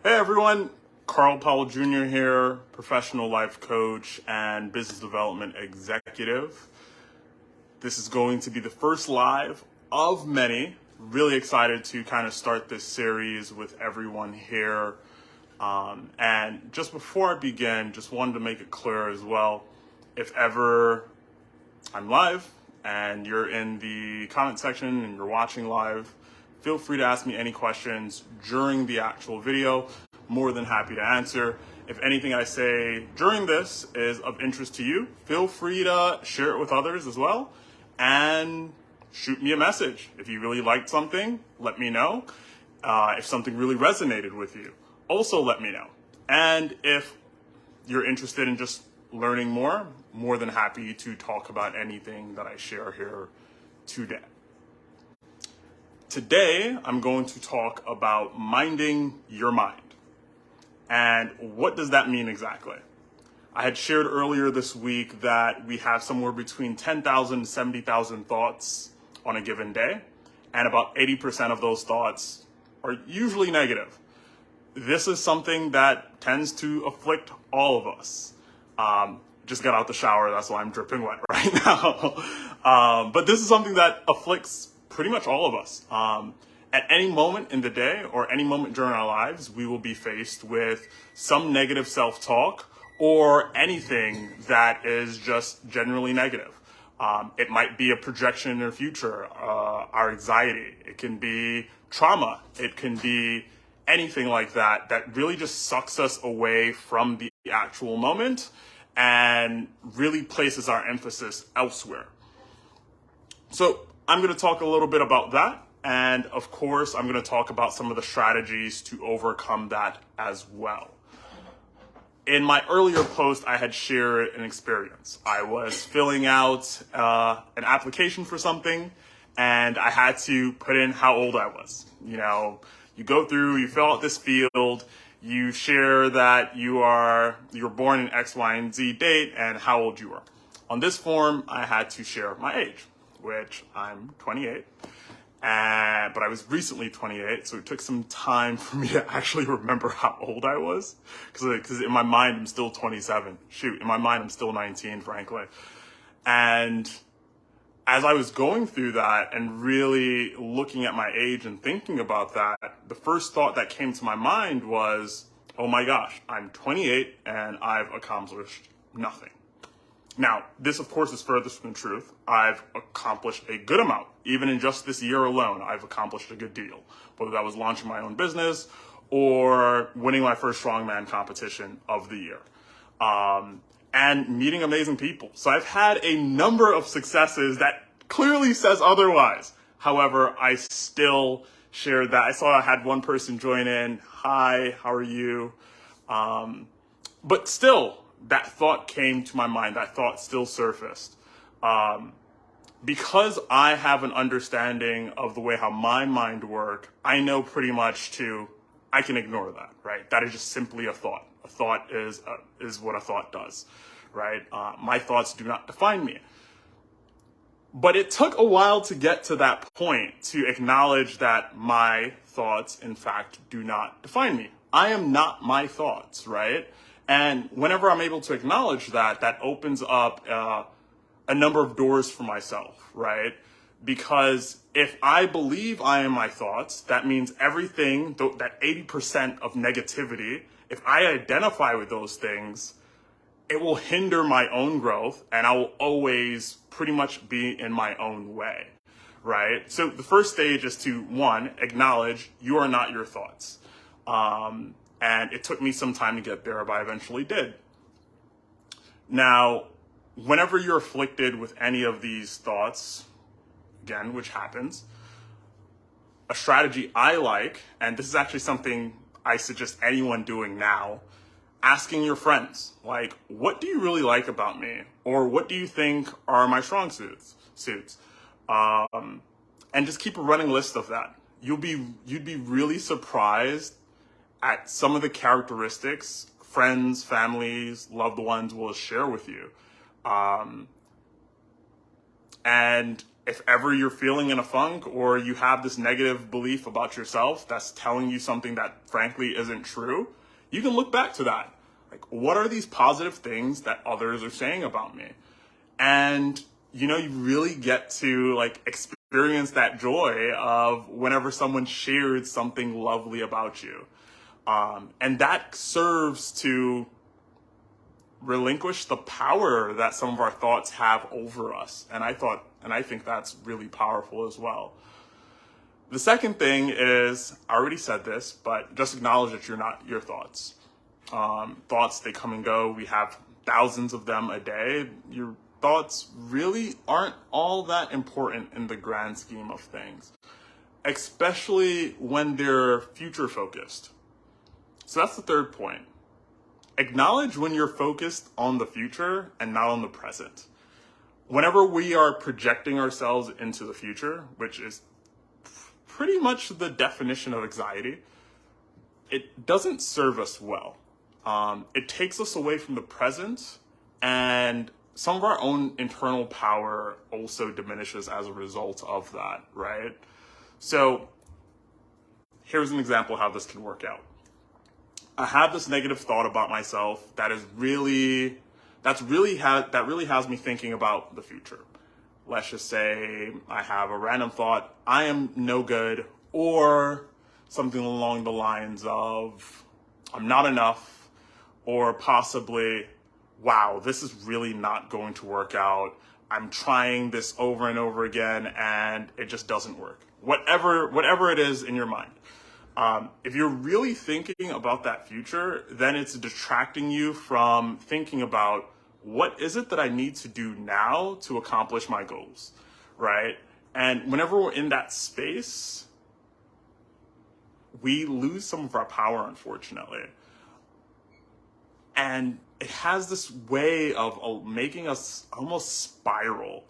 Hey everyone, Carl Powell Jr. here, professional life coach and business development executive. This is going to be the first live of many. Really excited to kind of start this series with everyone here. And just before I begin, just wanted to make it clear as well, if ever I'm live and you're in the comment section and you're watching live, feel free to ask me any questions during the actual video. More than happy to answer. If anything I say during this is of interest to you, feel free to share it with others as well and shoot me a message. If you really liked something, let me know. If something really resonated with you, also let me know. And if you're interested in just learning more than happy to talk about anything that I share here today. Today, I'm going to talk about minding your mind. And what does that mean exactly? I had shared earlier this week that we have somewhere between 10,000 and 70,000 thoughts on a given day, and about 80% of those thoughts are usually negative. This is something that tends to afflict all of us. Just got out the shower, that's why I'm dripping wet right now. But this is something that afflicts pretty much all of us. At any moment in the day or any moment during our lives, we will be faced with some negative self-talk or anything that is just generally negative. It might be a projection in the future, our anxiety. It can be trauma. It can be anything like that that really just sucks us away from the actual moment and really places our emphasis elsewhere. So I'm going to talk a little bit about that. And of course, I'm going to talk about some of the strategies to overcome that as well. In my earlier post, I had shared an experience. I was filling out an application for something, and I had to put in how old I was. You know, you go through, you fill out this field, you share that you were born in X, Y, and Z date and how old you are. On this form, I had to share my age, which I'm 28. But I was recently 28, so it took some time for me to actually remember how old I was. Because in my mind, I'm still 27. Shoot, in my mind, I'm still 19, frankly. And as I was going through that and really looking at my age and thinking about that, the first thought that came to my mind was, oh my gosh, I'm 28 and I've accomplished nothing. Now, this of course is furthest from the truth. I've accomplished a good amount. Even in just this year alone, I've accomplished a good deal. Whether that was launching my own business or winning my first strongman competition of the year. And meeting amazing people. So I've had a number of successes that clearly says otherwise. However, I still shared that. I saw I had one person join in. Hi, how are you? But still, that thought came to my mind. That thought still surfaced. Because I have an understanding of the way how my mind works, I know pretty much I can ignore that, right? That is just simply a thought. A thought is what a thought does, right? My thoughts do not define me. But it took a while to get to that point to acknowledge that my thoughts, in fact, do not define me. I am not my thoughts, right? And whenever I'm able to acknowledge that, that opens up a number of doors for myself, right? Because if I believe I am my thoughts, that means everything, that 80% of negativity, if I identify with those things, it will hinder my own growth and I will always pretty much be in my own way, right? So the first stage is to, one, acknowledge you are not your thoughts. And it took me some time to get there, but I eventually did. Now, whenever you're afflicted with any of these thoughts, again, which happens, a strategy I like, and this is actually something I suggest anyone doing now, asking your friends, like, what do you really like about me? Or what do you think are my strong suits? And just keep a running list of that. You'd be really surprised at some of the characteristics friends, families, loved ones will share with you. And if ever you're feeling in a funk or you have this negative belief about yourself that's telling you something that frankly isn't true, you can look back to that. Like, what are these positive things that others are saying about me? And, you know, you really get to like experience that joy of whenever someone shared something lovely about you. And that serves to relinquish the power that some of our thoughts have over us. And I think that's really powerful as well. The second thing is, I already said this, but just acknowledge that you're not your thoughts. Thoughts, they come and go. We have thousands of them a day. Your thoughts really aren't all that important in the grand scheme of things, especially when they're future focused. So that's the third point. Acknowledge when you're focused on the future and not on the present. Whenever we are projecting ourselves into the future, which is pretty much the definition of anxiety, it doesn't serve us well. It takes us away from the present, and some of our own internal power also diminishes as a result of that, right? So here's an example of how this can work out. I have this negative thought about myself that really has me thinking about the future. Let's just say I have a random thought, I am no good, or something along the lines of, I'm not enough, or possibly, wow, this is really not going to work out. I'm trying this over and over again and it just doesn't work. Whatever it is in your mind. If you're really thinking about that future, then it's distracting you from thinking about what is it that I need to do now to accomplish my goals, right? And whenever we're in that space, we lose some of our power, unfortunately. And it has this way of making us almost spiral.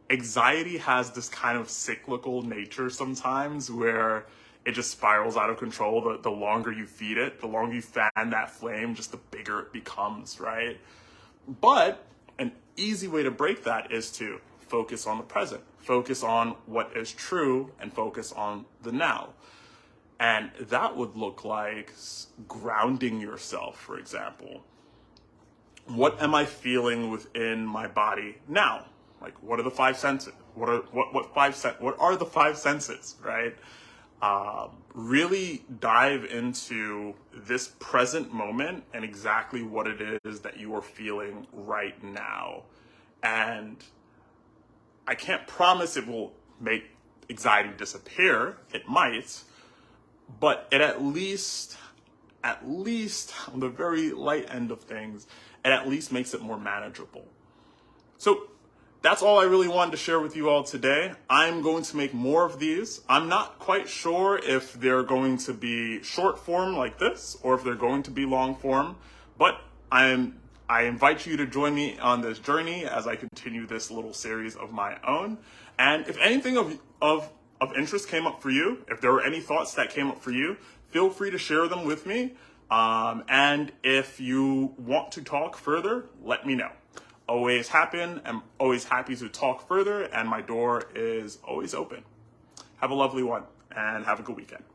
Anxiety has this kind of cyclical nature sometimes where it just spirals out of control. The longer you feed it, the longer you fan that flame, just the bigger it becomes, right? But an easy way to break that is to focus on the present, focus on what is true, and focus on the now. And that would look like grounding yourself, for example. What am I feeling within my body now? Like, what are the five senses? What are the five senses, right? Really dive into this present moment and exactly what it is that you are feeling right now. And I can't promise it will make anxiety disappear. It might, but it at least on the very light end of things, it at least makes it more manageable. So that's all I really wanted to share with you all today. I'm going to make more of these. I'm not quite sure if they're going to be short form like this or if they're going to be long form, but I invite you to join me on this journey as I continue this little series of my own. And if anything of interest came up for you, if there were any thoughts that came up for you, feel free to share them with me. And if you want to talk further, let me know. I'm always happy to talk further, and my door is always open. Have a lovely one and have a good weekend.